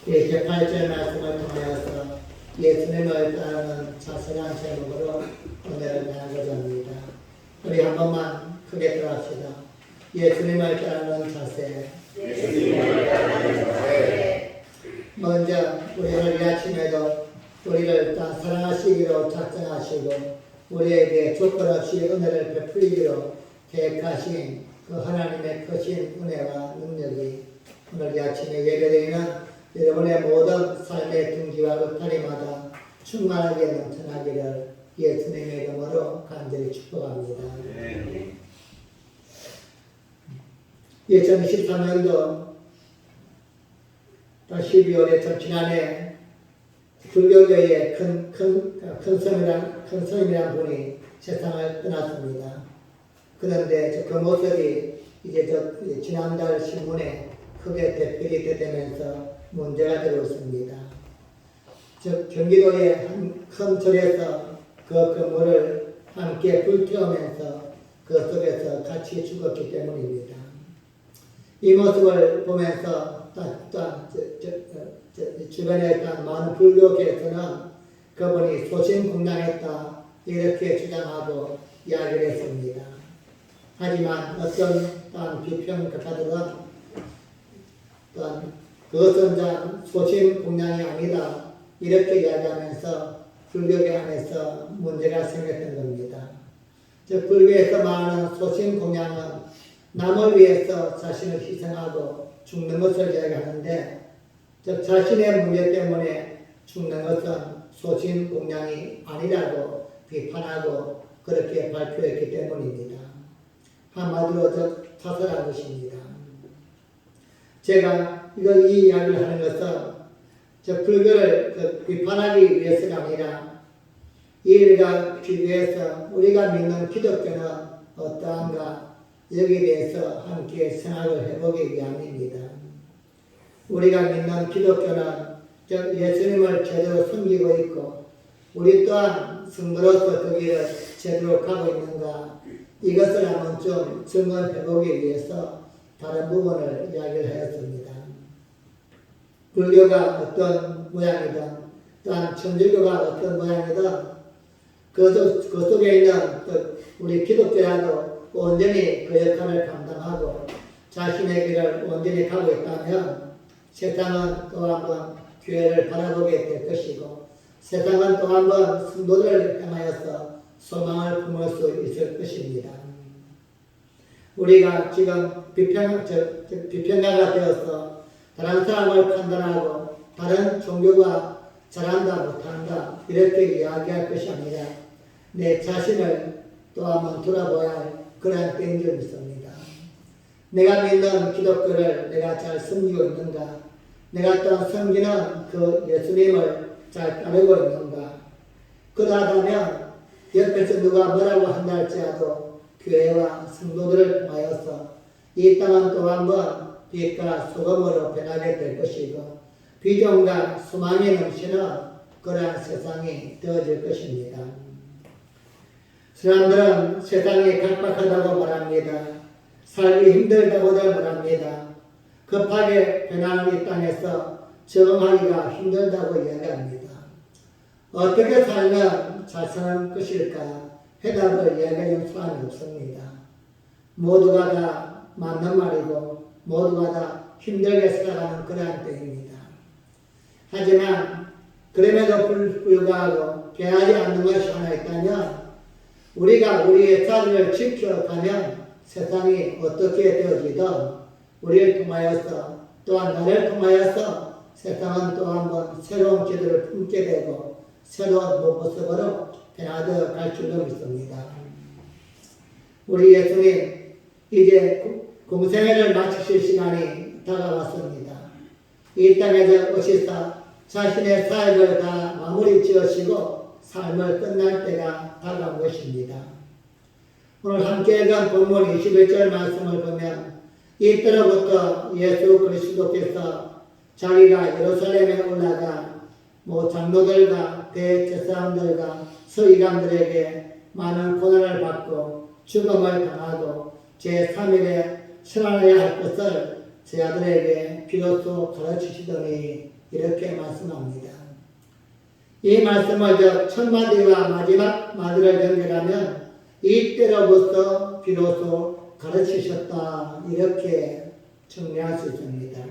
제8절 말씀을 통하여서 예수님을 따르는 자세한 제목으로 오늘을 나누고자 합니다. 우리 한 번만 크게 따라합시다. 예수님을 따르는 자세. 먼저 우리 오늘 이 아침에도 우리를 사랑하시기로 작정하시고 우리에게 조건 없이 은혜를 베풀기로 계획하신 그 하나님의 크신 은혜와 능력이 오늘 이 아침에 예배드리는 여러분의 모든 삶의 둥지와 울타리마다 충만하게 넘쳐나기를 예수님의 이름으로 간절히 축복합니다. 2023년도 12월에 지난해 불교계의 큰 스님이란 분이 세상을 떠났습니다. 그런데 그 모습이 이제 지난달 신문에 크게 대필이 되면서 문제가 되고 있습니다. 즉 경기도의 한 큰 절에서 그 건물을 함께 불태우면서 그 속에서 같이 죽었기 때문입니다. 이 모습을 보면서 주변에 있던 많은 불교계에서는 그분이 소신공략했다 이렇게 주장하고 이야기를 했습니다. 하지만 어떤 비평가들은 그것은 소신공략이 아니다 이렇게 이야기하면서 불교계 안에서 문제가 생겼던 겁니다. 즉 불교에서 말하는 소신공략은 남을 위해서 자신을 희생하고 죽는 것을 이야기하는데 즉 자신의 문제 때문에 죽는 것은 소신공략이 아니라고 비판하고 그렇게 발표했기 때문입니다. 한마디로 자살한 것입니다. 제가 이 이야기를 하는 것은 불교를 비판하기 위해서가 아니라 이 일과 비교해서 우리가 믿는 기독교는 어떠한가 여기에 대해서 함께 생각을 해보기 위함입니다. 우리가 믿는 기독교는 예수님을 제대로 섬기고 있고 우리 또한 성도로서 그 길을 제대로 가고 있는가 이것을 한번 좀 점검해보기 위해서 다른 부분을 이야기를 하였습니다. 불교가 어떤 모양이든 또한 천주교가 어떤 모양이든 그 속에 있는 우리 기독교라도 온전히 그 역할을 감당하고 자신의 길을 온전히 가고 있다면 세상은 또 한번 교회를 바라보게 될 것이고 세상은 또 한번 성도들을 향하여서 소망을 품을 수 있을 것입니다. 우리가 지금 비평가가 되어서 다른 사람을 판단하고 다른 종교가 잘한다 못한다 이렇게 이야기할 것이 아니라 내 자신을 또 한번 돌아보아야 할 그러한 때인 줄 믿습니다. 내가 믿는 기독교를 내가 잘 섬기고 있는가 내가 또한 섬기는 그 예수님을 잘 따르고 있는가 그러하다면 옆에서 누가 뭐라고 한다 할지라도 교회와 성도들을 통하여서 이 땅은 또 한번 빛과 소금으로 변하게 될 것이고 비전과 소망이 넘치는 그러한 세상이 되어질 것입니다. 사람들은 세상이 각박하다고 말합니다. 살기 힘들다고들 말합니다. 급하게 변하는 이 땅에서 적응하기가 힘들다고 이야기합니다. 어떻게 살면 잘 사는 것일까? 해답을 이야기할 사람이 없습니다. 모두가 다 맞는 말이고 모두가 다 힘들게 살아가는 그러한 때입니다. 하지만 그럼에도 불구하고 변하지 않는 것이 하나 있다면 우리가 우리의 자리를 지켜가면 세상이 어떻게 되어지든 우리를 통하여서 또한 나를 통하여서 세상은 또 한번 새로운 기도를 품게 되고 새로운 모습으로 변화되어 갈 줄로 믿습니다. 우리 예수님 이제 공생애를 마치실 시간이 다가왔습니다. 이 땅에서 오시사 자신의 사역을 다 마무리 지으시고 삶을 끝날 때가 다가온 것입니다. 오늘 함께 읽은 본문 21절 말씀을 보면 이때로부터 예수 그리스도께서 자기가 예루살렘에 올라가 장로들과 대제사장들과 서기관들에게 많은 고난을 받고 죽음을 당하고 제3일에 살아나야 할 것을 제 아들에게 비로소 가르치시더니 이렇게 말씀합니다. 이 말씀을 첫 마디와 마지막 마디를 연결하면 이때로부터 비로소 가르치셨다 이렇게 정리할 수 있습니다.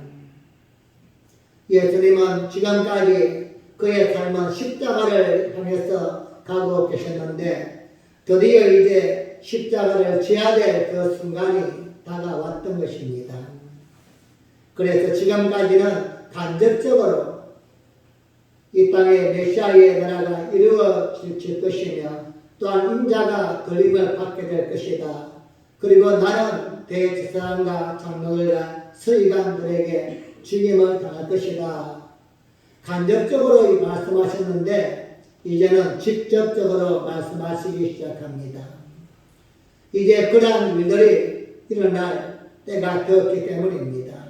예수님은 지금까지 그의 삶은 십자가를 향해서 가고 계셨는데 드디어 이제 십자가를 져야 될 그 순간이 다가왔던 것입니다. 그래서 지금까지는 간접적으로 이 땅에 메시아의 나라가 이루어질 것이며 또한 인자가 걸림을 받게 될 것이다. 그리고 나는 대제사장과 장로들과 서기관들에게 죽임을 당할 것이다. 간접적으로 말씀하셨는데 이제는 직접적으로 말씀하시기 시작합니다. 이제 그러한 일들이 일어날 때가 되었기 때문입니다.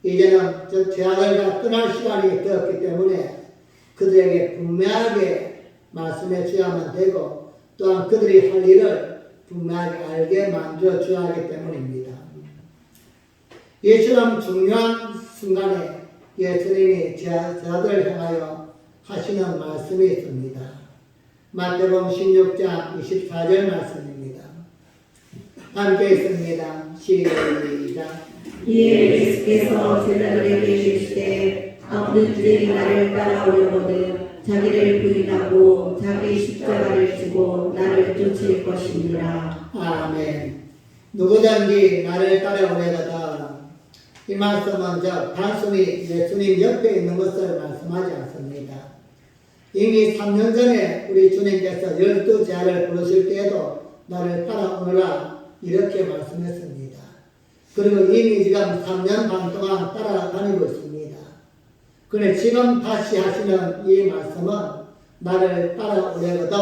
이제는 제 아들과 떠날 시간이 되었기 때문에 그들에게 분명하게 말씀해 줘야만 되고 또한 그들이 할 일을 분명하게 알게 만들어 줘야 하기 때문입니다. 이처럼 중요한 순간에 예수님이 제 아들을 향하여 하시는 말씀이 있습니다. 마태복음 16장 24절 말씀입니다. 함께 있습니다. 시작. 이에 예수께서 제자들에게 이르시되 아무든 이들이 나를 따라오려거든 자기를 부인하고 자기 십자가를 지고 나를 쫓을 것이니라. 아멘. 누구든지 나를 따라오려거든. 이 말씀은 단순히 예수님 옆에 있는 것을 말씀하지 않습니다. 이미 3년 전에 우리 주님께서 12제자를 부르실 때에도 나를 따라오너라 이렇게 말씀했습니다. 그리고 이미 지금 3년 반 동안 따라다니고 있습니다. 그런데 지금 다시 하시는 이 말씀은 나를 따라오려거든.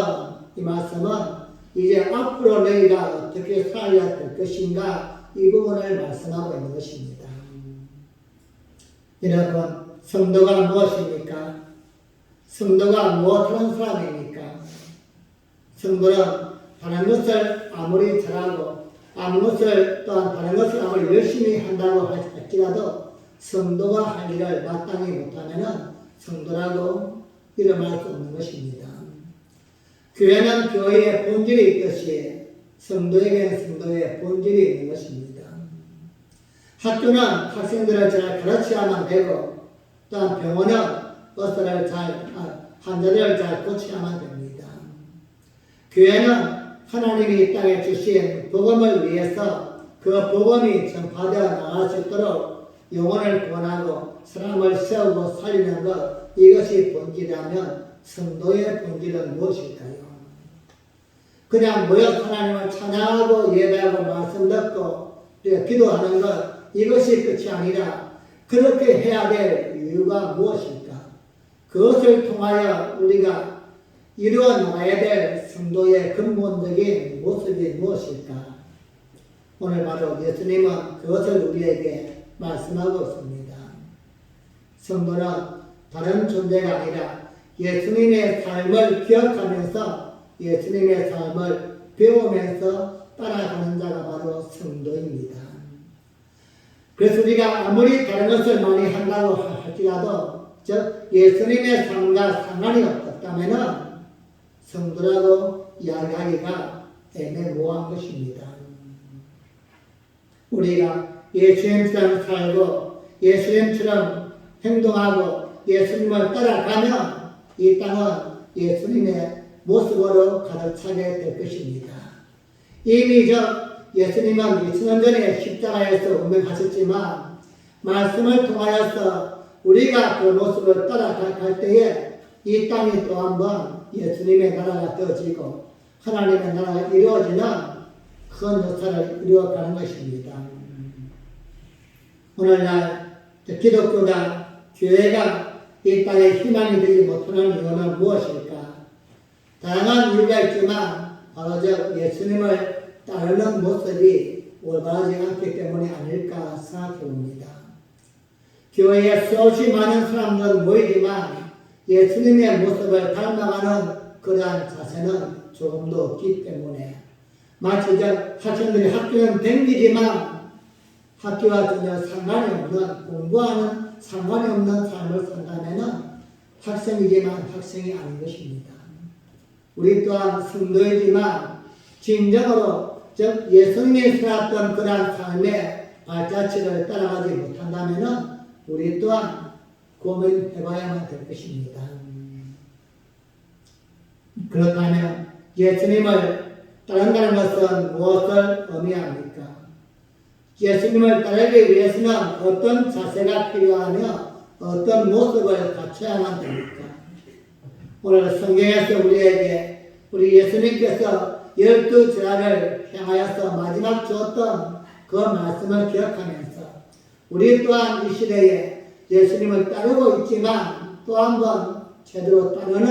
이 말씀은 이제 앞으로 너희가 어떻게 살아야 될 것인가 이 부분을 말씀하고 있는 것입니다. 여러분, 성도가 무엇입니까? 성도가 무엇하는 사람입니까? 성도는 다른 것을 아무리 잘하고 또한 다른 것을 아무리 열심히 한다고 할지라도 성도가 할 일을 마땅히 못하면 성도라고 이름할 수 없는 것입니다. 교회는 교회의 본질이 있듯이 성도에게는 성도의 본질이 있는 것입니다. 학교는 학생들을 잘 가르쳐야만 되고 또한 병원은 환자들을 잘 고쳐야만 됩니다. 교회는 하나님이 이 땅에 주신 복음을 위해서 그 복음이 전파되어 나갈 수 있도록 영혼을 구원하고 사람을 세우고 살리는 것 이것이 본질이라면 성도의 본질은 무엇일까요? 그냥 모여 하나님을 찬양하고 예배하고 말씀 듣고 기도하는 것 이것이 끝이 아니라 그렇게 해야 될 이유가 무엇일까? 그것을 통하여 우리가 이루어 나가야 될 성도의 근본적인 모습이 무엇일까? 오늘 바로 예수님은 그것을 우리에게 말씀하고 있습니다. 성도는 다른 존재가 아니라 예수님의 삶을 기억하면서 예수님의 삶을 배우면서 따라가는 자가 바로 성도입니다. 그래서 우리가 아무리 다른 것을 많이 한다고 할지라도 즉 예수님의 삶과 상관이 없다면 성도라고 이야기하기가 애매모호한 것입니다. 우리가 예수님처럼 살고 예수님처럼 행동하고 예수님을 따라가면 이 땅은 예수님의 모습으로 가득 차게 될 것입니다. 이미 예수님은 2000년 전에 십자가에서 운명하셨지만 말씀을 통하여서 우리가 그 모습을 따라갈 때에 이 땅이 또 한번 예수님의 나라가 되어지고 하나님의 나라가 이루어지는 큰 역사를 이루어가는 것입니다. 오늘날 기독교가 교회가 이 땅에 희망이 되지 못하는 이유는 무엇일까? 다양한 이유가 있지만 바로 예수님을 따르는 모습이 올바르지 않기 때문이 아닐까 생각해 봅니다. 교회에 수없이 많은 사람들은 모이지만 예수님의 모습을 닮아가는 그러한 자세는 조금도 없기 때문에 마치 학생들이 학교는 댕기지만 학교와 전혀 상관이 없는, 공부하는 상관이 없는 삶을 산다면 학생이지만 학생이 아닌 것입니다. 우리 또한 성도이지만 진정으로 즉 예수님이 살았던 그러한 삶의 발자취를 따라가지 못한다면 우리 또한 고민해봐야만 될 것입니다. 그렇다면 예수님을 따른다는 것은 무엇을 의미합니까? 예수님을 따르기 위해서는 어떤 자세가 필요하며 어떤 모습을 갖춰야만 됩니까? 오늘 성경에서 우리에게 우리 예수님께서 12제자를 향하여서 마지막 주었던 그 말씀을 기억하면서 우리 또한 이 시대에 예수님을 따르고 있지만 또 한 번 제대로 따르는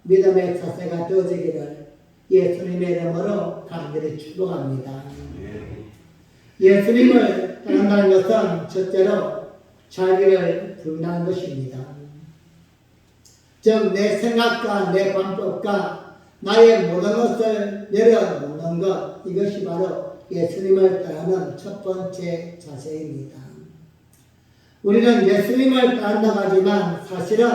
믿음의 자세가 되어지기를 예수님의 이름으로 간절히 축복합니다. 예수님을 따른다는 것은 첫째로 자기를 부인하는 것입니다. 즉 내 생각과 내 방법과 나의 모든 것을 내려놓는 것, 이것이 바로 예수님을 따르는 첫 번째 자세입니다. 우리는 예수님을 따른다고 하지만 사실은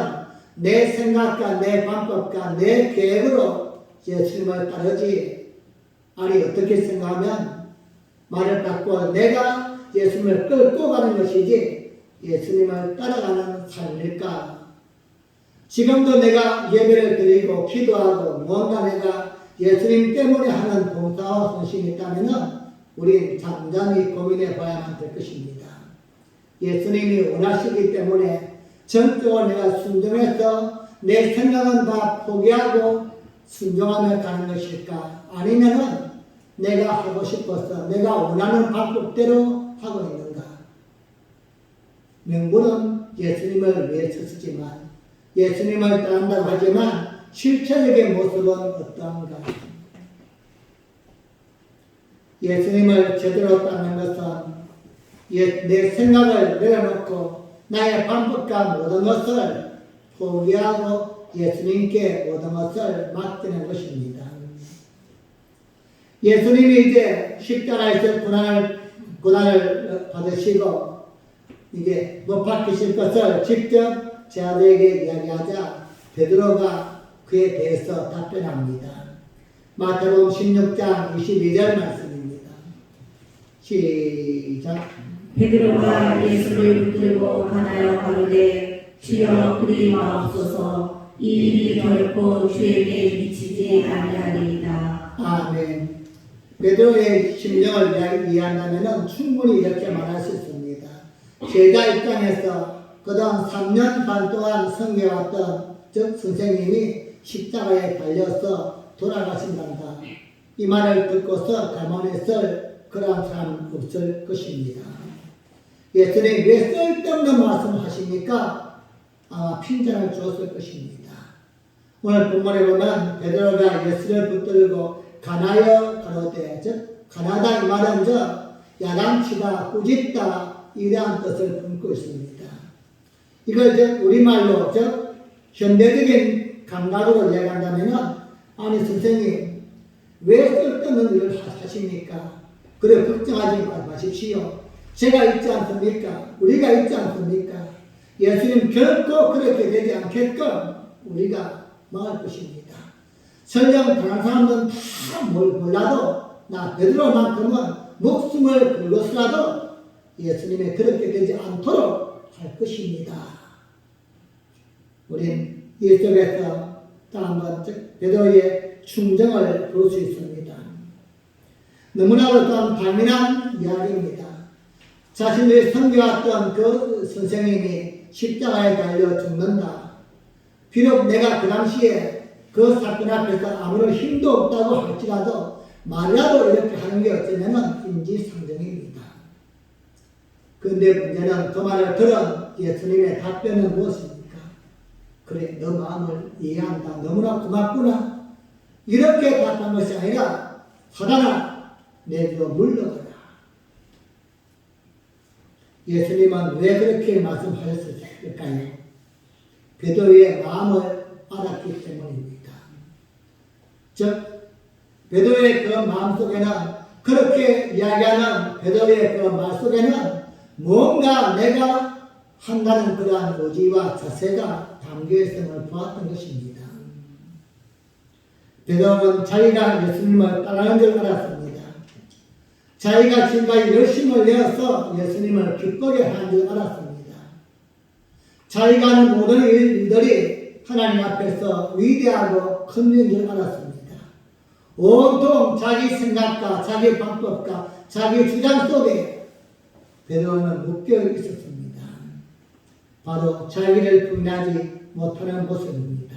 내 생각과 내 방법과 내 계획으로 예수님을 따르지, 아니 어떻게 생각하면 말을 바꿔 내가 예수님을 끌고 가는 것이지 예수님을 따라가는 삶일까? 지금도 내가 예배를 드리고 기도하고 뭔가 내가 예수님 때문에 하는 봉사와 헌신이 있다면 우린 잠잠히 고민해 봐야만 될 것입니다. 예수님이 원하시기 때문에 전적으로 내가 순종해서 내 생각은 다 포기하고 순종하며 가는 것일까? 아니면은 내가 하고 싶어서 내가 원하는 방법대로 하고 있는가? 명분은 예수님을 위해서 쓰지만 예수님을 따른다고 하지만 실체적인 모습은 어떠한가? 예수님을 제대로 따르는 것은 내 생각을 내려놓고 나의 방법과 모든 것을 포기하고 예수님께 모든 것을 맡기는 것입니다. 예수님이 이제 십자가에서 고난을 받으시고 이제 못 박히실 것을 직접 제자들에게 이야기하자 베드로가 그에 대해서 답변합니다. 마태복음 16장 22절 말씀입니다. 시작. 베드로가 예수를 붙들고 가나요 가로되 주여 그리 마옵소서 이 일이 결코 주에게 미치지 아니하리이다. 아멘. 베드로의 심정을 이해한다면 충분히 이렇게 말할 수 있습니다. 제자 입장에서 그동안 3년 반 동안 섬겨왔던 즉 선생님이 십자가에 달려서 돌아가신단다. 이 말을 듣고서 가만히 있을 그런 사람 없을 것입니다. 예수님이 왜 쓸데없는 말씀을 하십니까? 아마 핀잔을 주었을 것입니다. 오늘 본문에 보면 베드로가 예수를 붙들고 가나요 가로되 즉 가나다 이 말은 야단치다 꾸짖다 이러한 뜻을 품고 있습니다. 이걸 우리말로 현대적인 감각으로 이야기한다면 아니 선생님 왜 쓸데없는 일을 하십니까? 그래 걱정하지 마십시오. 제가 있지 않습니까? 우리가 있지 않습니까? 예수님 결코 그렇게 되지 않게끔 우리가 막을 것입니다. 설령 다른 사람들은 다 몰라도 나 베드로만큼은 목숨을 걸고서라도 예수님이 그렇게 되지 않도록 할 것입니다. 우린 이 속에서 또 한번 베드로의 충정을 볼 수 있습니다. 너무나도 좀 당연한 이야기입니다. 자신들이 섬겨왔던 그 선생님이 십자가에 달려 죽는다. 비록 내가 그 당시에 그 사건 앞에서 아무런 힘도 없다고 할지라도 말이라도 이렇게 하는 게 어쩌면 인지상정입니다. 그런데 문제는 그 말을 들은 예수님의 답변은 무엇입니까? 그래, 너 마음을 이해한다. 너무나 고맙구나. 이렇게 답한 것이 아니라 사단아, 내게로 물러가라. 예수님은 왜 그렇게 말씀하셨을까요? 베드로의 마음을 알았기 때문입니다. 즉 베드로의 그 마음속에는 그렇게 이야기하는 베드로의 그 말 속에는 뭔가 내가 한다는 그러한 의지와 자세가 담겨 있음을 보았던 것입니다. 베드로는 자기가 예수님을 따르는 줄 알았습니다. 자기가 지금까지 열심을 내어서 예수님을 기쁘게 하는 줄 알았습니다. 자기가 하는 모든 일들이 하나님 앞에서 위대하고 큰 일인 줄 알았습니다. 온통 자기 생각과 자기 방법과 자기 주장 속에 베드로는 묶여 있었습니다. 바로 자기를 부인하지 못하는 모습입니다.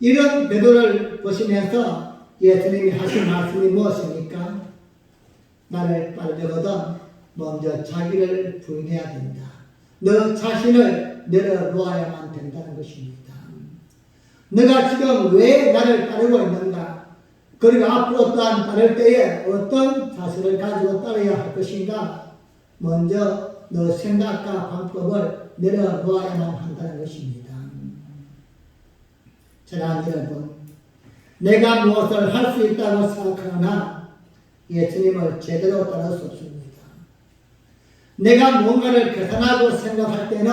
이런 베드로를 보시면서 예수님이 하신 말씀이 무엇입니까? 나를 따르려거든 먼저 자기를 부인해야 된다. 너 자신을 내려놓아야만 된다는 것입니다. 너가 지금 왜 나를 따르고 있는가? 그리고 앞으로 또한 따를 때에 어떤 자세를 가지고 따라야 할 것인가? 먼저 너 생각과 방법을 내려놓아야만 한다는 것입니다. 사랑하는 여러분, 내가 무엇을 할 수 있다고 생각하나 예수님을 제대로 따를 수 없습니다. 내가 뭔가를 계산하고 생각할 때는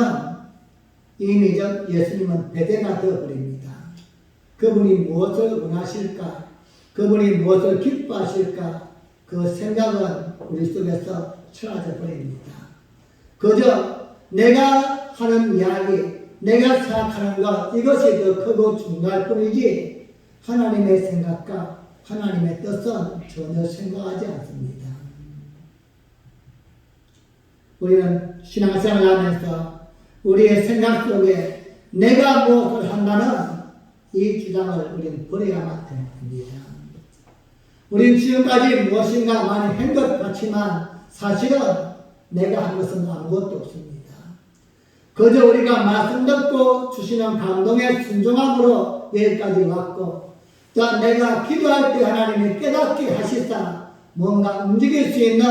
이미 예수님은 배대가 되어버립니다. 그분이 무엇을 원하실까? 그분이 무엇을 기뻐하실까? 그 생각은 우리 속에서 사라져 버립니다. 그저 내가 하는 이야기, 내가 생각하는 것, 이것이 더 크고 중요할 뿐이지 하나님의 생각과 하나님의 뜻은 전혀 생각하지 않습니다. 우리는 신앙생활을 하면서 우리의 생각 속에 내가 무엇을 한다는 이 주장을 우리는 버려야만 됩니다. 우리는 지금까지 무엇인가 많이 한 것 같지만 사실은 내가 한 것은 아무것도 없습니다. 그저 우리가 말씀 듣고 주시는 감동의 순종함으로 여기까지 왔고, 또 내가 기도할 때 하나님이 깨닫게 하시사 뭔가 움직일 수 있는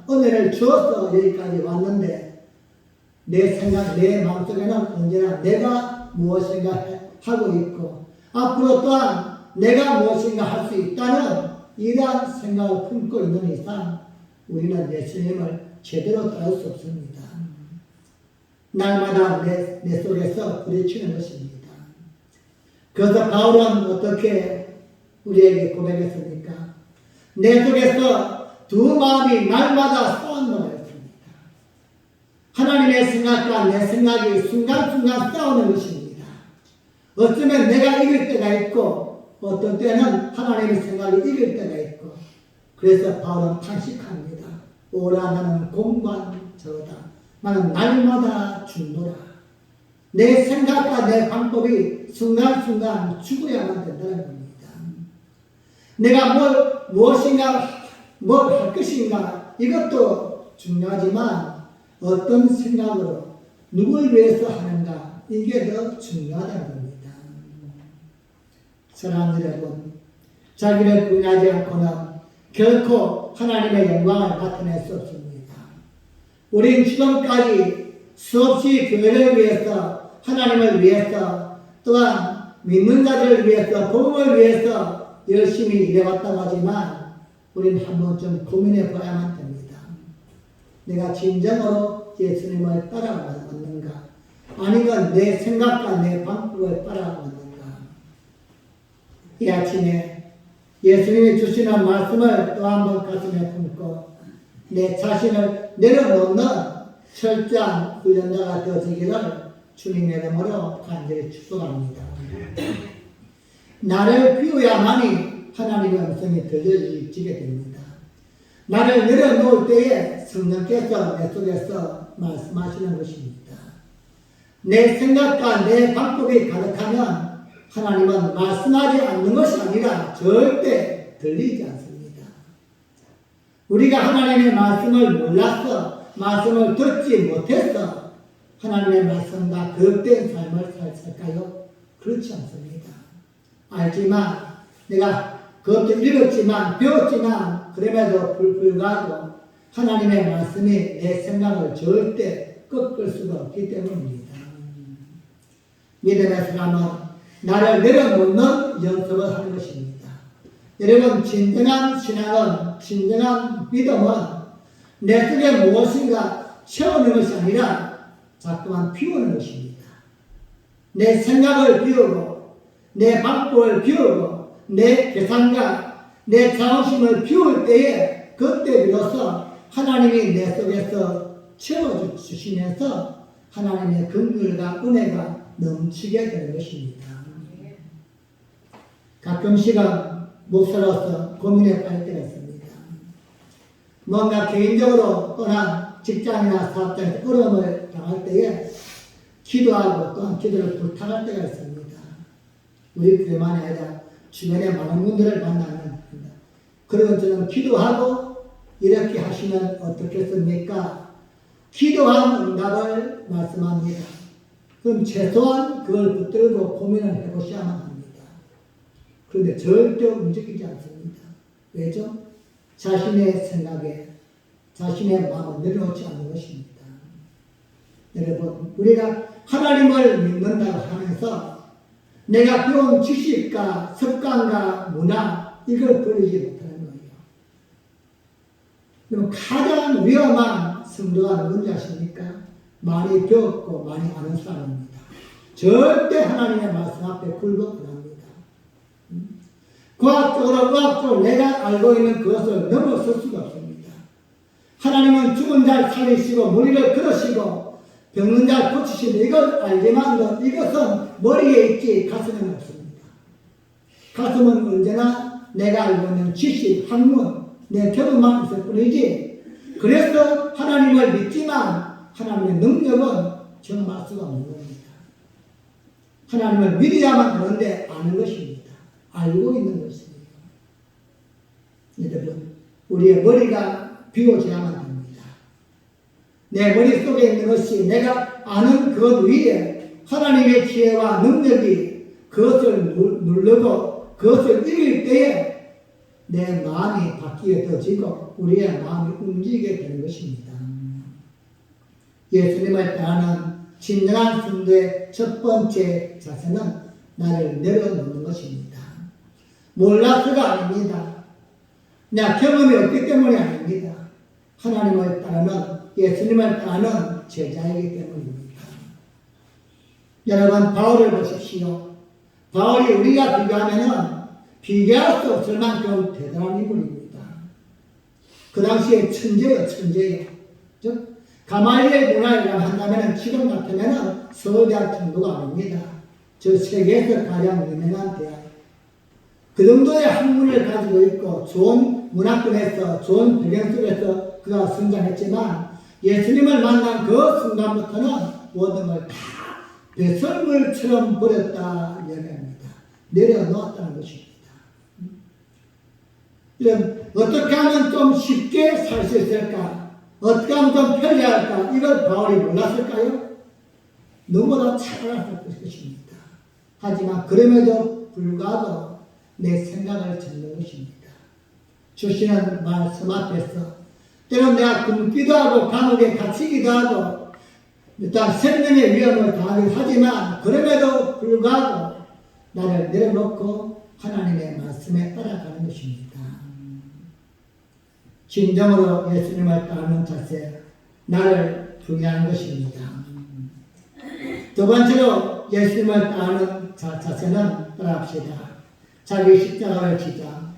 은혜를 주어서 여기까지 왔는데, 내 생각, 내 마음속에는 언제나 내가 무엇인가 하고 있고, 앞으로 또한 내가 무엇인가 할 수 있다는 이러한 생각을 품고 있는 이상 우리는 예수님을 제대로 따를 수 없습니다. 날마다 내 속에서 부딪히는 것입니다. 그래서 바울은 어떻게 우리에게 고백했습니까? 내 속에서 두 마음이 날마다 싸운다고 했습니다. 하나님의 생각과 내 생각이 순간순간 싸우는 것입니다. 어쩌면 내가 이길 때가 있고 어떤 때는 하나님의 생각이 이길 때가 있고, 그래서 바울은 탄식합니다. 오라 나는 공관저다. 나는 날마다 죽노라. 내 생각과 내 방법이 순간순간 죽어야만 된다는 겁니다. 내가 무엇인가 뭘 할 것인가 이것도 중요하지만 어떤 생각으로 누굴 위해서 하는가 이게 더 중요하다는 겁니다. 사랑하는 여러분, 자기를 부인하지 않고는 결코 하나님의 영광을 나타낼 수 없습니다. 우린 지금까지 수없이 교회를 위해서, 하나님을 위해서, 또한 믿는 자들을 위해서, 복음을 위해서 열심히 일해왔다고 하지만 우리는 한 번쯤 고민해 봐야만 됩니다. 내가 진정으로 예수님을 따라왔는가? 아니면 내 생각과 내 방법을 따라왔는가? 이 아침에 예수님이 주시는 말씀을 또 한 번 가슴에 품고 내 자신을 내려놓는 철저한 훈련자가 되어지기를 주님의 이름으로 간절히 축복합니다. 나를 비워야만이 하나님의 음성이 들려지게 됩니다. 나를 내려놓을 때에 성령께서 내 속에서 말씀하시는 것입니다. 내 생각과 내 방법이 가득하면 하나님은 말씀하지 않는 것이 아니라 절대 들리지 않습니다. 우리가 하나님의 말씀을 몰라서, 말씀을 듣지 못해서 하나님의 말씀과 거역된 삶을 살까요? 그렇지 않습니다. 알지만, 내가 그것도 읽었지만, 배웠지만, 그럼에도 불구하고 하나님의 말씀이 내 생각을 절대 꺾을 수가 없기 때문입니다. 믿음의 사람은 나를 내려놓는 연습을 하는 것입니다. 여러분, 진정한 신앙은, 진정한 믿음은 내 속에 무엇인가 채우는 것이 아니라 자꾸만 비우는 것입니다. 내 생각을 비우고, 내 방법을 비우고, 내 계산과 내 자존심을 비울 때에 그때 비로소 하나님이 내 속에서 채워주시면서 하나님의 긍휼과 은혜가 넘치게 되는 것입니다. 가끔씩은 목사로서 고민해 볼 때가 있습니다. 뭔가 개인적으로 또는 직장이나 사업장에서 어려움을 당할 때에 기도하고 또한 기도를 부탁할 때가 있습니다. 우리 교회만이 아니라 주변에 많은 분들을 만나면 그러면 저는 기도하고 이렇게 하시면 어떻겠습니까? 기도한 응답을 말씀합니다. 그럼 최소한 그걸 붙들고 고민을 해보셔야만 합니다. 그런데 절대 움직이지 않습니다. 왜죠? 자신의 생각에, 자신의 마음을 내려놓지 않는 것입니다. 여러분, 우리가 하나님을 믿는다고 하면서 내가 배운 지식과 습관과 문화, 이걸 버리지 못하는 거예요. 그럼 가장 위험한 성도가 누군지 아십니까? 많이 배웠고 많이 아는 사람입니다. 절대 하나님의 말씀 앞에 굴복 안 합니다. 과학적으로 내가 알고 있는 그것을 넘어설 수가 없습니다. 하나님은 죽은 자를 살리시고 머리를 들으시고 병든 자를 고치시는 이걸 알지만 이것은 머리에 있지 가슴에 없습니다. 가슴은 언제나 내가 알고 있는 지식, 학문, 내 경험만 있을 뿐이지 그래서 하나님을 믿지만 하나님의 능력은 경험할 수가 없는 겁니다. 하나님을 믿어야만 하는데 아는 것입니다. 알고 있는 것입니다. 여러분, 우리의 머리가 비워져야만 합니다. 내 머릿속에 있는 것이 내가 아는 것 위에 하나님의 지혜와 능력이 그것을 누르고 그것을 이길 때에 내 마음이 바뀌게 되어지고 우리의 마음이 움직이게 되는 것입니다. 예수님을 따르는 진정한 성도의 첫 번째 자세는 나를 내려놓는 것입니다. 몰라서가 아닙니다. 내 경험이 없기 때문이 아닙니다. 하나님을 따르는, 예수님을 따르는 제자이기 때문입니다. 여러분, 바울을 보십시오. 바울이 우리가 비교하면은 비교할 수 없을 만큼 대단한 인물입니다. 그 당시에 천재예요. 즉, 가말리엘 문화를 한다면 지금 같으면 서울대학 정도가 아닙니다. 저 세계에서 가장 유명한 대학. 그 정도의 학문을 가지고 있고 좋은 문화권에서 좋은 배경 속에서 그가 성장했지만 예수님을 만난 그 순간부터는 모든 걸 다 배설물처럼 버렸다 이야기합니다. 내려놓았다는 것입니다. 이런 어떻게 하면 좀 쉽게 살 수 있을까? 어떻게 하면 좀 편리할까? 이걸 바울이 몰랐을까요? 너무나 잘 알았을 것입니다. 하지만 그럼에도 불구하고 내 생각을 찾는 것입니다. 주시는 말씀 앞에서 때론 내가 굶기도 하고 감옥에 갇히기도 하고 일단 생명의 위험을 당하기도 하지만 그럼에도 불구하고 나를 내려놓고 하나님의 말씀에 따라가는 것입니다. 진정으로 예수님을 따르는 자세, 나를 중요한 것입니다. 두 번째로 예수님을 따르는 자세는 따라합시다. 자기 십자가를 지자.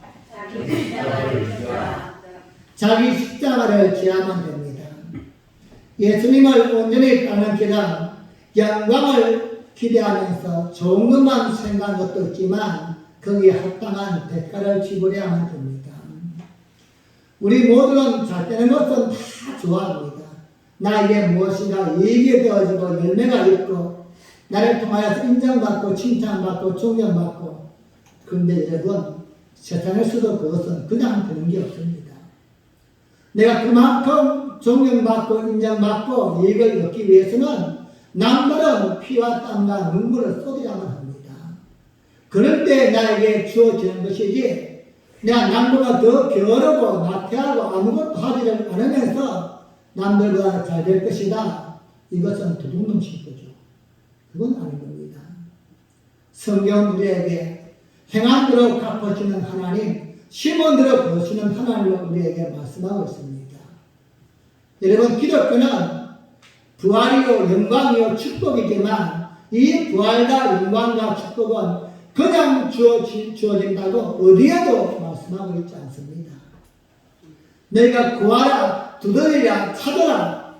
자기 십자가를 지야만 됩니다. 예수님을 온전히 따르는 길은 영광을 기대하면서 좋은 것만 생각한 것도 있지만 거기에 합당한 대가를 지불해야만 됩니다. 우리 모두는 잘 되는 것은 다 좋아합니다. 나에게 무엇인가 이익이 되어지고 열매가 있고 나를 통하여서 인정받고 칭찬받고 존경받고 그런데 여러분 세상에서도 그것은 그냥 되는 게 없습니다. 내가 그만큼 존경받고 인정받고 이익을 얻기 위해서는 남들은 피와 땀과 눈물을 쏟아야만 합니다. 그럴 때 나에게 주어지는 것이지 내가 남보다 더 게으르고 나태하고 아무것도 하지를 않으면서 남들보다 잘 될 것이다. 이것은 도둑놈식 거죠. 그건 아닌 겁니다. 성경 우리에게 행함대로 갚아주는 하나님, 시몬으로 보시는 하나님을 우리에게 말씀하고 있습니다. 여러분, 기독교는 부활이요 영광이요 축복이지만 이 부활과 영광과 축복은 그냥 주어진다고 어디에도 말씀하고 있지 않습니다. 너희가 구하라, 두드리라, 찾아라,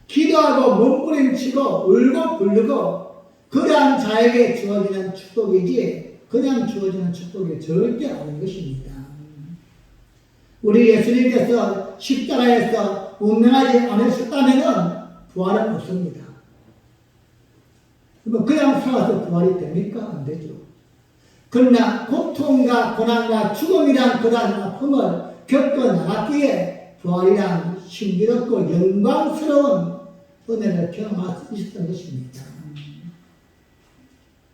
기도하고 몸부림치고 울고 부르고 그러한 자에게 주어지는 축복이지 그냥 주어지는 축복이 절대 아닌 것입니다. 우리 예수님께서 십자가에서 운명하지 않으셨다면 부활은 없습니다. 그냥 살아서 부활이 됩니까? 안 되죠. 그러나 고통과 고난과 죽음이란 그러한 아픔을 겪어 나갔기에 부활이란 신비롭고 영광스러운 은혜를 경험할 수 있었던 것입니다.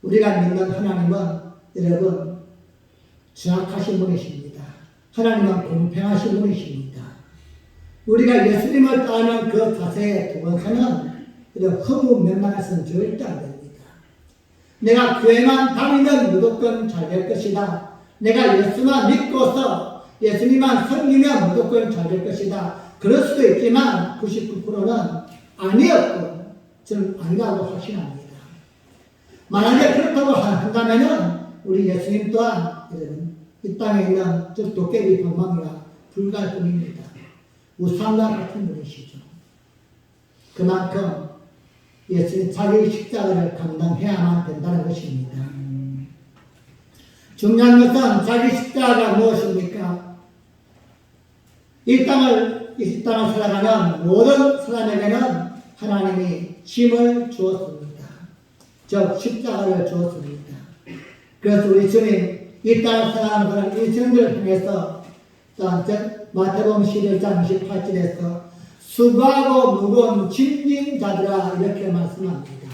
우리가 믿는 하나님은 여러분 정확하신 분이십니다. 하나님은 공평하신 분이십니다. 우리가 예수님을 따르는 그 자세에 두고서는 허무 맹랑해서는 절대 안 됩니다. 내가 교회만 다니면 무조건 잘 될 것이다. 내가 예수만 믿고서 예수님만 섬기면 무조건 잘 될 것이다. 그럴 수도 있지만 99%는 아니었고 저는 아니라고 확신합니다. 만약에 그렇다고 한다면은 우리 예수님 또한 여러분 이 땅에 있는 저 도깨비 방망이가 불가할 뿐입니다. 우상과 같은 분이시죠. 그만큼 예수님 자기 십자가를 감당해야만 된다는 것입니다. 중요한 것은 자기 십자가가 무엇입니까? 이 땅을 살아가는 모든 사람에게는 하나님이 짐을 주었습니다. 즉 십자가를 주었습니다. 그래서 우리 주님 이 땅을 살아가는 그런 인생들을 통해서 마태복음 11장 28절에서 수고하고 무거운 짐진 자들아 이렇게 말씀합니다.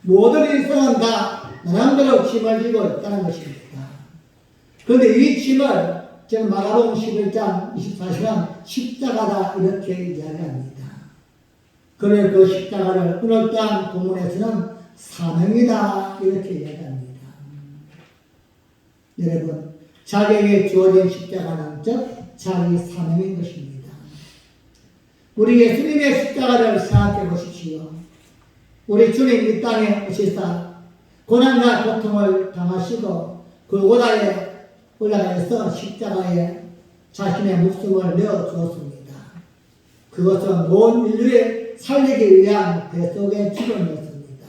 모든 인생은 다 나름대로 짐을 지고 있다는 것입니다. 그런데 이 짐을 지금 마가복음 11장 24절은 십자가다 이렇게 이야기합니다. 그래 그 십자가를 오늘 또한 본문에서는 사명이다 이렇게 이야기합니다. 여러분 자기에게 주어진 십자가는 즉 자기 사명인 것입니다. 우리 예수님의 십자가를 생각해 보십시오. 우리 주님 이 땅에 오시사 고난과 고통을 당하시고 골고다에 올라가서 십자가에 자신의 목숨을 내어 주었습니다. 그것은 온 인류를 살리기 위한 대속의 죽음이었습니다.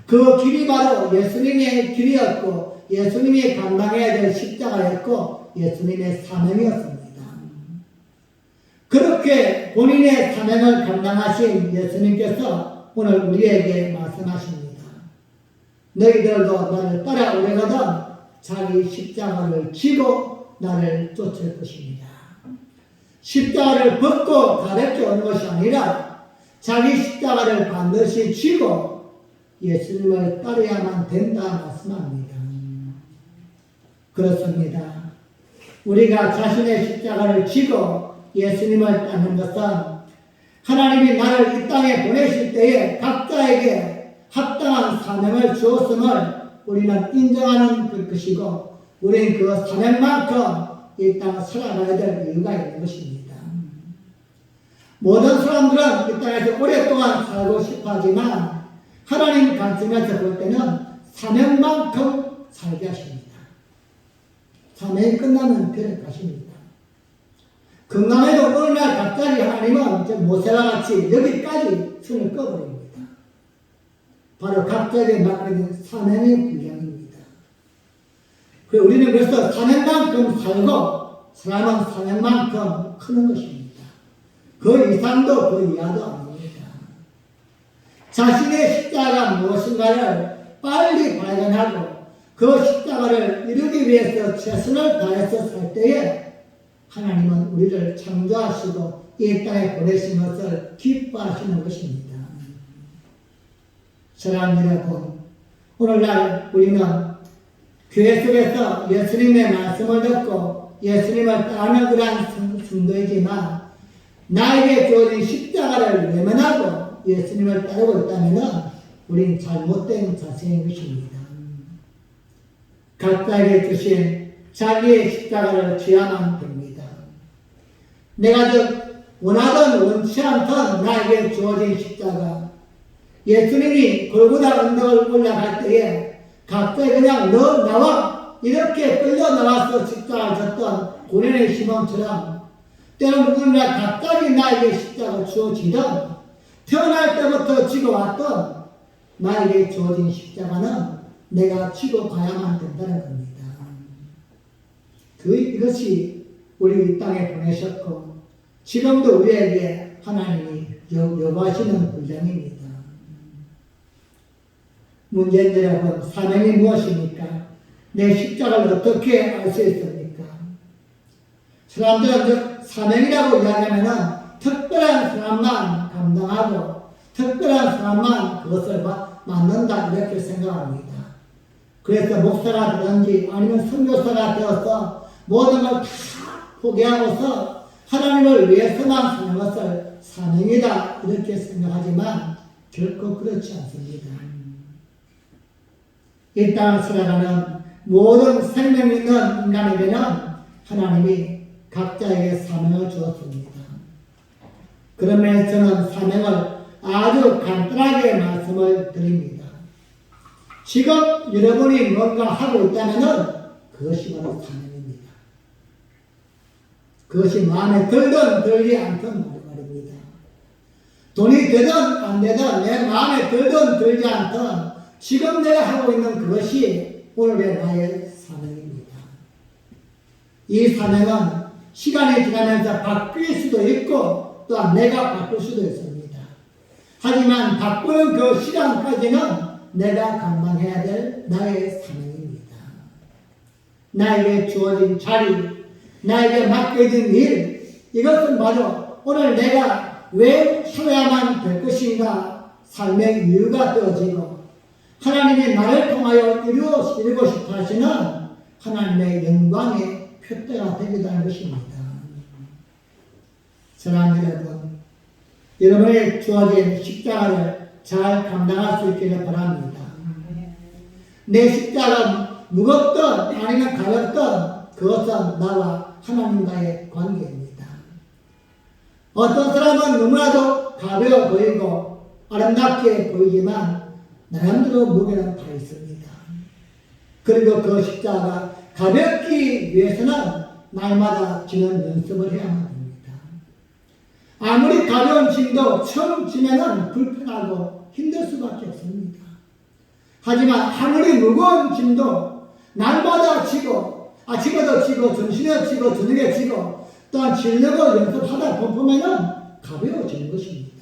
그 길이 바로 예수님의 길이었고 예수님이 감당해야 될 십자가였고 예수님의 사명이었습니다. 그렇게 본인의 사명을 감당하신 예수님께서 오늘 우리에게 말씀하십니다. 너희들도 나를 따라오려거든 자기 십자가를 지고 나를 쫓을 것입니다. 십자가를 벗고 가볍게 오는 것이 아니라 자기 십자가를 반드시 지고 예수님을 따라야만 된다 말씀합니다. 그렇습니다. 우리가 자신의 십자가를 지고 예수님을 따르는 것은 하나님이 나를 이 땅에 보내실 때에 각자에게 합당한 사명을 주었음을 우리는 인정하는 것이고 우리는 그 사명만큼 이 땅을 살아가야 될 이유가 있는 것입니다. 모든 사람들은 이 땅에서 오랫동안 살고 싶어 하지만 하나님 관점에서 볼 때는 사명만큼 살게 하십니다. 사명이 끝나면 데려 가십니다. 건강에도 어느 날 갑자기 하나님은 모세와 같이 여기까지 손을 꺼버립니다. 바로 갑자기 맡겨진 사명의 분량입니다. 우리는 그래서 사명만큼 살고 사람은 사명만큼 크는 것입니다. 그 이상도 그 이하도 아닙니다. 자신의 십자가가 무엇인가를 빨리 발견하고 그 십자가를 이루기 위해서 최선을 다해서 살 때에 하나님은 우리를 창조하시고 이 땅에 보내신 것을 기뻐하시는 것입니다. 사랑하는 여러분, 오늘날 우리는 교회 속에서 예수님의 말씀을 듣고 예수님을 따르는 그러한 성도이지만 나에게 주어진 십자가를 외면하고 예수님을 따르고 있다면 우리는 잘못된 자세인 것입니다. 각자에게 주신 자기의 십자가를 져야만 됩니다. 내가 원하던 원치 않던 나에게 주어진 십자가, 예수님이 골고다 언덕을 올라갈 때에 갑자기 그냥 너 나와 이렇게 끌려 나와서 십자가를 졌던 고난의 시몬처럼 때로는 누구나 갑자기 나에게 십자가가 주어지던 태어날 때부터 지고왔던 나에게 주어진 십자가는 내가 지고 가야만 된다는 겁니다. 이것이 우리 이 땅에 보내셨고 지금도 우리에게 하나님이 요구하시는 분량입니다. 문제는 여러분, 사명이 무엇입니까? 내 십자가를 어떻게 알 수 있습니까? 사람들은 사명이라고 이야기하면 특별한 사람만 감당하고 특별한 사람만 그것을 맡는다 이렇게 생각합니다. 그래서 목사가 되든지 아니면 선교사가 되어서 모든 걸 다 포기하고서 하나님을 위해서만 사는 것을 사명이다 이렇게 생각하지만 결코 그렇지 않습니다. 이 땅을 살아가는 모든 생명 있는 인간에게는 하나님이 각자에게 사명을 주었습니다. 그런 면에서 저는 사명을 아주 간단하게 말씀을 드립니다. 지금 여러분이 뭔가 하고 있다면 그것이 바로 사명입니다. 그것이 마음에 들든 들지 않든 말입니다. 돈이 되든 안 되든 내 마음에 들든 들지 않든 지금 내가 하고 있는 그것이 오늘의 나의 사명입니다. 이 사명은 시간이 지나면서 바뀔 수도 있고 또한 내가 바꿀 수도 있습니다. 하지만 바꾸는 그 시간까지는 내가 감당해야 될 나의 사명입니다. 나에게 주어진 자리, 나에게 맡겨진 일, 이것은 바로 오늘 내가 왜 살아야만 될 것인가 삶의 이유가 되어지고 하나님이 나를 통하여 이루고 싶어 하시는 하나님의 영광의 표대가 되기도 하는 것입니다. 사랑하는 여러분, 여러분의 주어진 십자가를 잘 감당할 수 있기를 바랍니다. 내 십자가 무겁든 아니면 가볍든 그것은 나와 하나님과의 관계입니다. 어떤 사람은 너무나도 가벼워 보이고 아름답게 보이지만 나름대로 무게는 다 있습니다. 그리고 그 십자가 가볍기 위해서는 날마다 지는 연습을 해야만 됩니다. 아무리 가벼운 짐도 처음 지면은 불편하고 힘들 수밖에 없습니다. 하지만 아무리 무거운 짐도 날마다 지고 아침에도 지고 점심에 지고 저녁에 지고 또한 지려고 연습하다 보면은 가벼워지는 것입니다.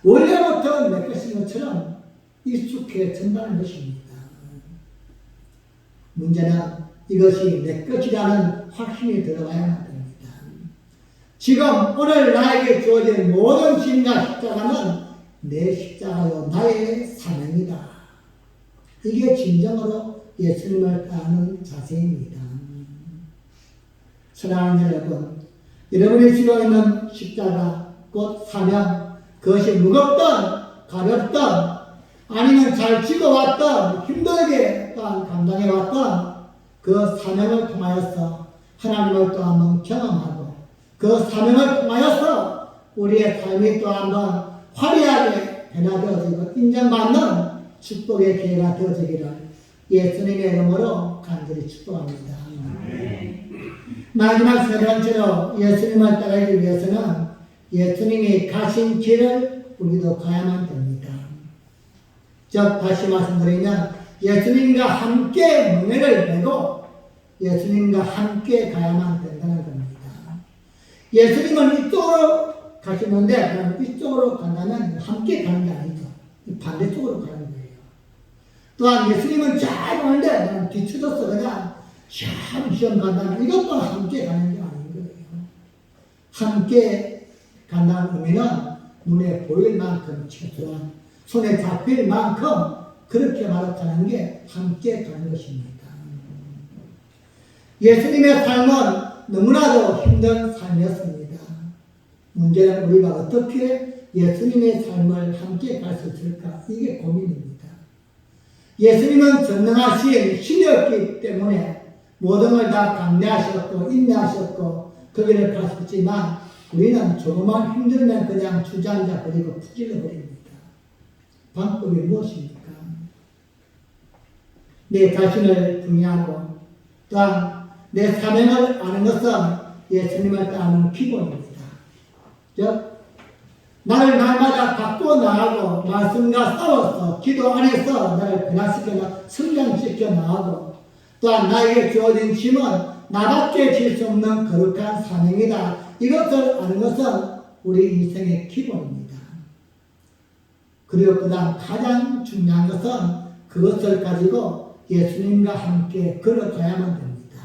원래부터 내 것인 것처럼 익숙해진다는 것입니다. 문제는 이것이 내 것이라는 확신이 들어가야만 됩니다. 지금 오늘 나에게 주어진 모든 짐과 십자가는 내 십자가요 나의 사명이다. 이게 진정으로 예수님을 따르는 자세입니다. 사랑하는 여러분, 여러분이 지고 있는 십자가 곧 사명, 그것이 무겁든 가볍든 아니면 잘 지고왔던 힘들게 또한 감당해왔던 그 사명을 통하여서 하나님을 또 한번 경험하고 그 사명을 통하여서 우리의 삶이 또 한번 화려하게 변화되어지고 인정받는 축복의 기회가 되어지기를 예수님의 이름으로 간절히 축복합니다. 마지막 세 번째로 예수님을 따르기 위해서는 예수님이 가신 길을 우리도 가야만 됩니다. 즉 다시 말씀드리면 예수님과 함께 멍에를 메고 예수님과 함께 가야만 된다는 겁니다. 예수님은 이쪽으로 가시는데 그럼 이쪽으로 간다면 함께 가는 게 아니죠. 반대쪽으로 가는 거예요. 또한 예수님은 잘 가는데 나는 뒤쳐져서 그냥 시험시험 간다면 이것도 함께 가는 게 아닌 거예요. 함께 간다는 의미는 눈에 보일 만큼 최소한 손에 잡힐 만큼 그렇게 말하는 게 함께 가는 것입니다. 예수님의 삶은 너무나도 힘든 삶이었습니다. 문제는 우리가 어떻게 예수님의 삶을 함께 갈 수 있을까? 이게 고민입니다. 예수님은 전능하신 신이었기 때문에 모든 걸 다 감내하셨고 인내하셨고 그 길을 가셨지만 우리는 조금만 힘들면 그냥 주저앉아 버리고 푸질러 버립니다. 방법이 무엇입니까? 내 자신을 부인하고 또한 내 사명을 아는 것은 예수님을 따르는 기본입니다. 나를 날마다 바꾸어 나가고 말씀과 싸워서 기도 안에서 나를 변화시켜 성장시켜 나가고 또한 나에게 주어진 짐은 나밖에 질 수 없는 거룩한 사명이다. 이것을 아는 것은 우리 인생의 기본입니다. 그리고 그 다음 가장 중요한 것은 그것을 가지고 예수님과 함께 걸어가야만 됩니다.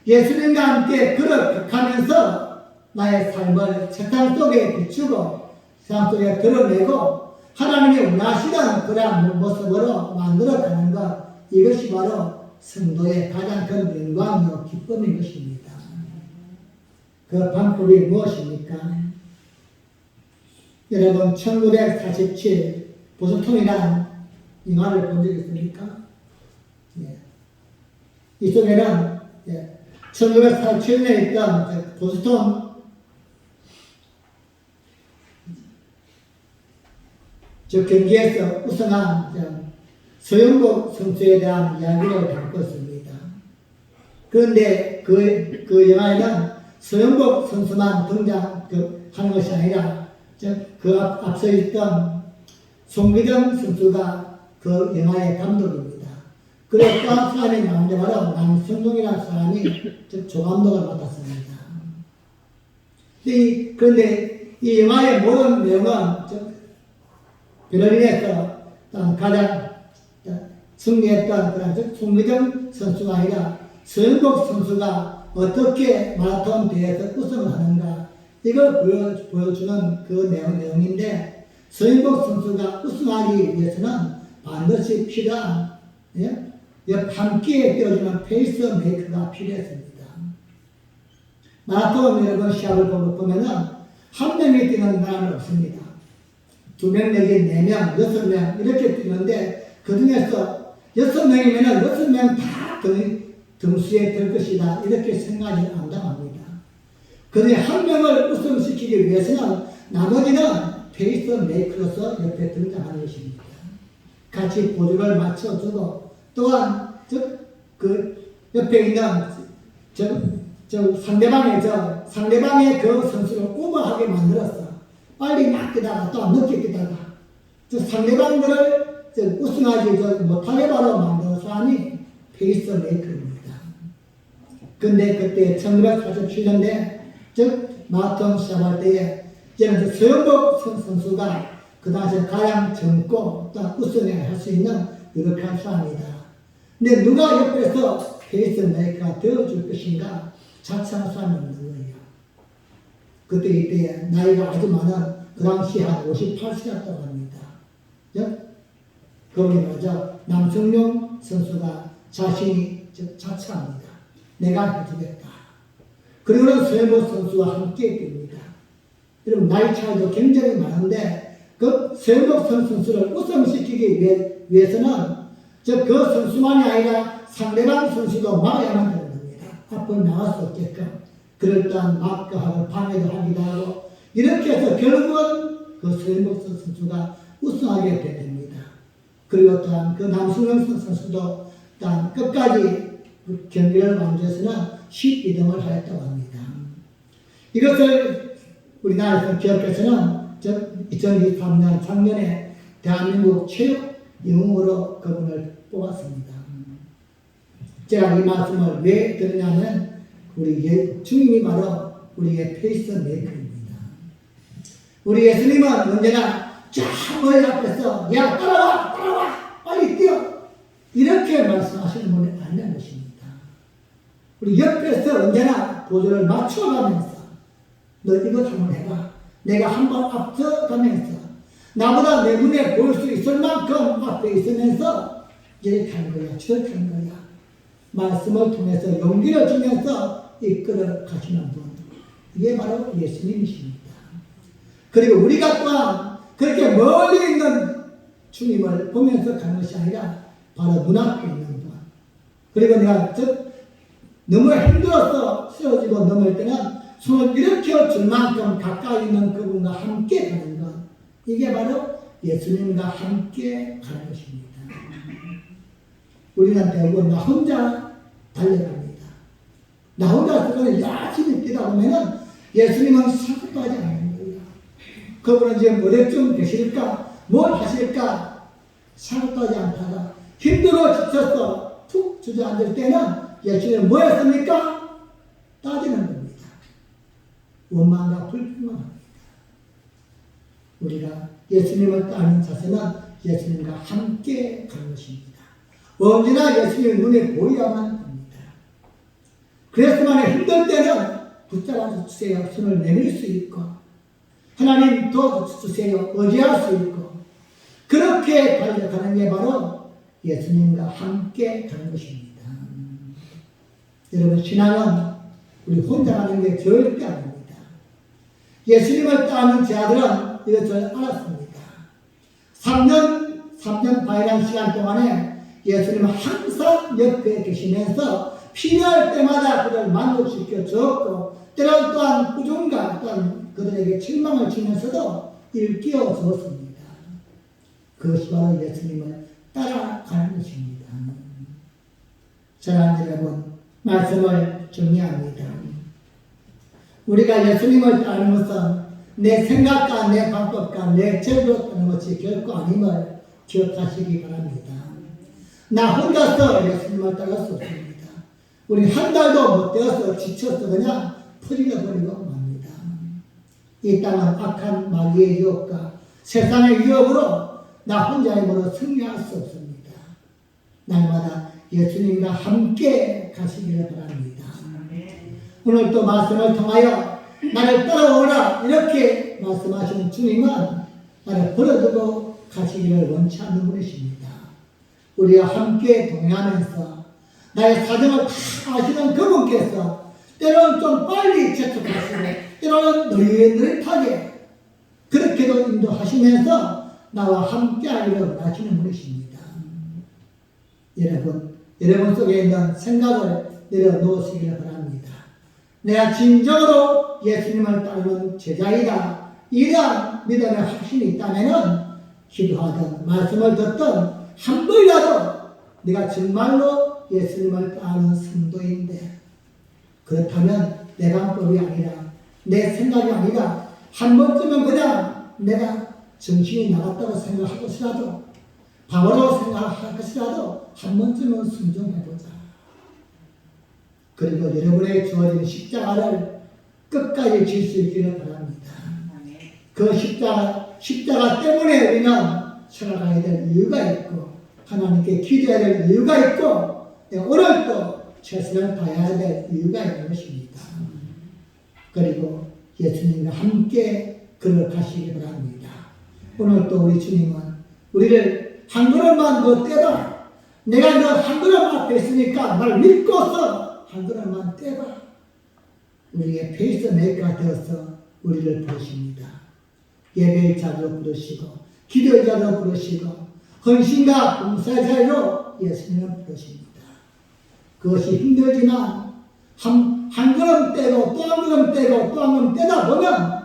예수님과 함께 걸어가면서 나의 삶을 세상 속에 비추고 세상 속에 드러내고 하나님이 원하시는 그런 모습으로 만들어가는 것, 이것이 바로 성도의 가장 큰 영광이요 기쁨인 것입니다. 그 방법이 무엇입니까? 여러분 1947 보스턴이라는 영화를 본 적 있습니까? 예. 이 속에는 1947년에 있던 보스턴 저 경기에서 우승한 서영국 선수에 대한 이야기를 담고 있습니다. 그런데 그 영화에는 서영국 선수만 등장하는 것이 아니라 그 앞서 있던 송기정 선수가 그 영화의 감독입니다. 그리고 또 한 사람이 나오는데 바로 남성동이라는 사람이 조감독을 맡았습니다. 그런데 이 영화의 모든 내용은 베를린에서 가장 승리했던 그런 송기정 선수가 아니라 서영국 선수가 어떻게 마라톤 대회에서 우승을 하는가 이걸 보여주는 그 내용인데 서영국 선수가 우승하기 위해서는 반드시 필요한 밤기에 띄워주는 페이스 메이커가 필요했습니다. 마라톤 여러분 시합을 보면은 한 명이 뛰는 사람은 없습니다. 2명 내지 4명, 6명 이렇게 뛰는데 그 중에서 6명이면 6명 다 등수에 들 것이다 이렇게 생각이 안당합니다. 그 중에 한 명을 우승시키기 위해서는 나머지는 페이스 메이커로서 옆에 등장하는 것입니다. 같이 보조를 맞춰주고 또한 그 옆에 있는 상대방의 그 선수를 우월하게 만들었어. 빨리 막 뛰다가 또 늦게 뛰다가 상대방들을 우승하지 못하게 바로 만든 사람이 페이스 메이커입니다. 근데 그때 1947년에 마라톤 시합할 때에 이제는 서영국 선수가 그 당시에 가장 젊고 또 우승을 할 수 있는 유력한 사람이다. 근데 누가 옆에서 페이스 메이커가 되어줄 것인가 자처한 사람이 없는 거예요. 그때 이때 나이가 아주 많은 그 당시 한 58세였다고 합니다. 거기 먼저 남성용 선수가 자신이 자처합니다. 내가 해주겠다. 그리고는 서영국 선수와 함께 뜁니다. 여러분 나이 차이도 굉장히 많은데 그 서영국 선수를 우승시키기 위해서는 그 선수만이 아니라 상대방 선수도 막아야만 되는 겁니다. 앞으로 나갈 수 없게끔 그럴듯한 막가하고 방해도 하기도 하고 이렇게 해서 결국은 그 서영국 선수가 우승하게 됩니다. 그리고 또한 그 남승영 선수도 또한 끝까지 경기를 완주해서는 12등을 하였다고 합니다. 이것을 우리나라에서 기업에서는 2023년 작년에 대한민국 체육 영웅으로 그분을 뽑았습니다. 제가 이 말씀을 왜 드리냐면 우리 주님이 바로 우리의 페이스 메이커입니다. 우리 예수님은 언제나 쫙 머리 앞에서 야 따라와 빨리 뛰어 이렇게 말씀하시는 분이 아니라는 것입니다. 우리 옆에서 언제나 보조를 맞춰가면서 너 이것 한번 해봐. 내가 한번 앞서가면서 나보다 내 눈에 보일 수 있을 만큼 앞에 있으면서 이렇게 하는 거야. 저렇게 하는 거야. 말씀을 통해서 용기를 주면서 이끌어 가시는 분. 이게 바로 예수님이십니다. 그리고 우리가 또한 그렇게 멀리 있는 주님을 보면서 가는 것이 아니라 바로 눈앞에 있는 분. 그리고 내가 너무 힘들어서 쓰러지고 넘을 때는 손을 이렇게 줄 만큼 가까이 있는 그분과 함께 가는 것. 이게 바로 예수님과 함께 가는 것입니다. 우리는 대부분 나 혼자 달려갑니다. 나 혼자 그걸 열심히 뛰다 보면은 예수님은 생각도 하지 않는 거예요. 그분은 지금 어디쯤 계실까? 뭘 하실까? 생각도 하지 않다가 힘들어 지쳤어 툭 주저앉을 때는 예수님은 뭐 했습니까? 따지는 겁니다. 원망과 불평만 합니다. 우리가 예수님을 따르는 자세는 예수님과 함께 가는 것입니다. 언제나 예수님의 눈에 보여야만 합니다. 그래서만 힘들 때는 붙잡아 주세요. 손을 내밀 수 있고 하나님 도와주세요. 의지할 수 있고 그렇게 달려가는 게 바로 예수님과 함께 가는 것입니다. 여러분 신앙은 우리 혼자 가는 게 절대 아닙니다. 예수님을 따르는 제 아들은 이것을 알았습니다. 3년 반이라는 시간 동안에 예수님은 항상 옆에 계시면서 필요할 때마다 그를 만족시켜 주었고 때론 또한 꾸중과 또한 그들에게 책망을 지면서도 일깨워 주었습니다. 그것이 바로 예수님을 따라가는 것입니다. 사랑하는 여러분, 말씀을 정리합니다. 우리가 예수님을 따르는 것은 내 생각과 내 방법과 내 제도로 따르는 것이 결코 아님을 기억하시기 바랍니다. 나 혼자서 예수님을 따를 수 없습니다. 우리 한 달도 못 되어서 지쳐서 그냥 퍼질러버리고 맙니다. 이 땅은 악한 마귀의 유혹과 세상의 유혹으로 나 혼자의 힘으로 승리할 수 없습니다. 날마다 예수님과 함께 가시기를 바랍니다. 오늘 또 말씀을 통하여 나를 따라오라 이렇게 말씀하시는 주님은 나를 버려두고 가시기를 원치 않는 분이십니다. 우리와 함께 동행하면서 나의 사정을 다 아시는 그분께서 때로는 좀 빨리 재촉하시고 때로는 느릿느릿하게 그렇게도 인도하시면서 나와 함께 하기를 원하시는 분이십니다. 여러분 속에 있는 생각을 내려놓으시기를 바랍니다. 내가 진정으로 예수님을 따르는 제자이다. 이러한 믿음의 확신이 있다면 기도하든 말씀을 듣든 한 번이라도 내가 정말로 예수님을 따르는 성도인데 그렇다면 내 방법이 아니라 내 생각이 아니라 한 번쯤은 그냥 내가 정신이 나갔다고 생각할 것이라도 바보라고 생각할 것이라도 한 번쯤은 순종해보자. 그리고 여러분의 주어진 십자가를 끝까지 질 수 있기를 바랍니다. 그 십자가 때문에 우리는 살아가야 될 이유가 있고 하나님께 기도해야 될 이유가 있고 오늘 또 최선을 다해야 될 이유가 있는 것입니다. 그리고 예수님과 함께 걸어가시기 바랍니다. 오늘 또 우리 주님은 우리를 한 걸음만 더 떼라. 내가 너 한 걸음 앞에 있으니까 날 믿고서 한 걸음만 떼라. 우리의 페이스메이커가 되어서 우리를 부르십니다. 예배의 자로 부르시고 기도의 자로 부르시고 헌신과 봉사의 자로 예수님을 부르십니다. 그것이 힘들지만 한 걸음 떼고 또 한 걸음 떼고 또 한 걸음 떼다 보면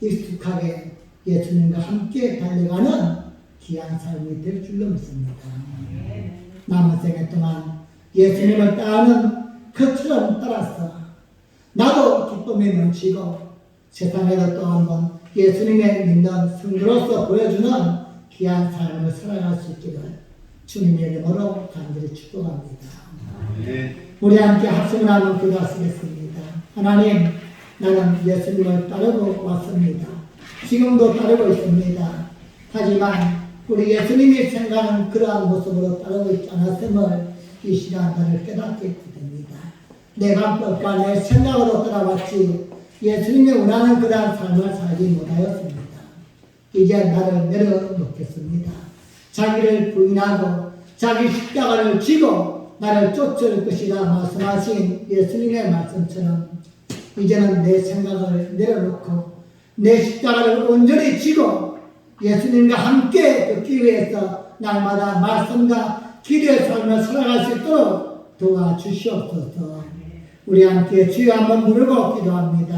익숙하게 예수님과 함께 달려가는 귀한 삶이 될 줄로 믿습니다. 남은 생애 동안 예수님을 따르는 그처럼 따라서 나도 기쁨에 넘치고 세상에도 또 한번 예수님의 믿는 성도로서 보여주는 귀한 삶을 살아갈 수 있기를 주님의 이름으로 간절히 축복합니다. 우리 함께 합심을 하면 기도하시겠습니다. 하나님, 나는 예수님을 따르고 왔습니다. 지금도 따르고 있습니다. 하지만 우리 예수님이 생각하는 그러한 모습으로 따르고 있지 않았음을 이 시간 나를 깨닫게 됩니다. 내 방법과 내 생각으로 따라왔지 예수님이 원하는 그러한 삶을 살지 못하였습니다. 이제 나를 내려놓겠습니다. 자기를 부인하고 자기 십자가를 지고 나를 쫓을 것이라 말씀하신 예수님의 말씀처럼 이제는 내 생각을 내려놓고 내 십자가를 온전히 지고 예수님과 함께 걷기 위해서 날마다 말씀과 기도의 삶을 살아갈 수 있도록 도와주시옵소서. 우리 함께 주여 한번 부르고 기도합니다.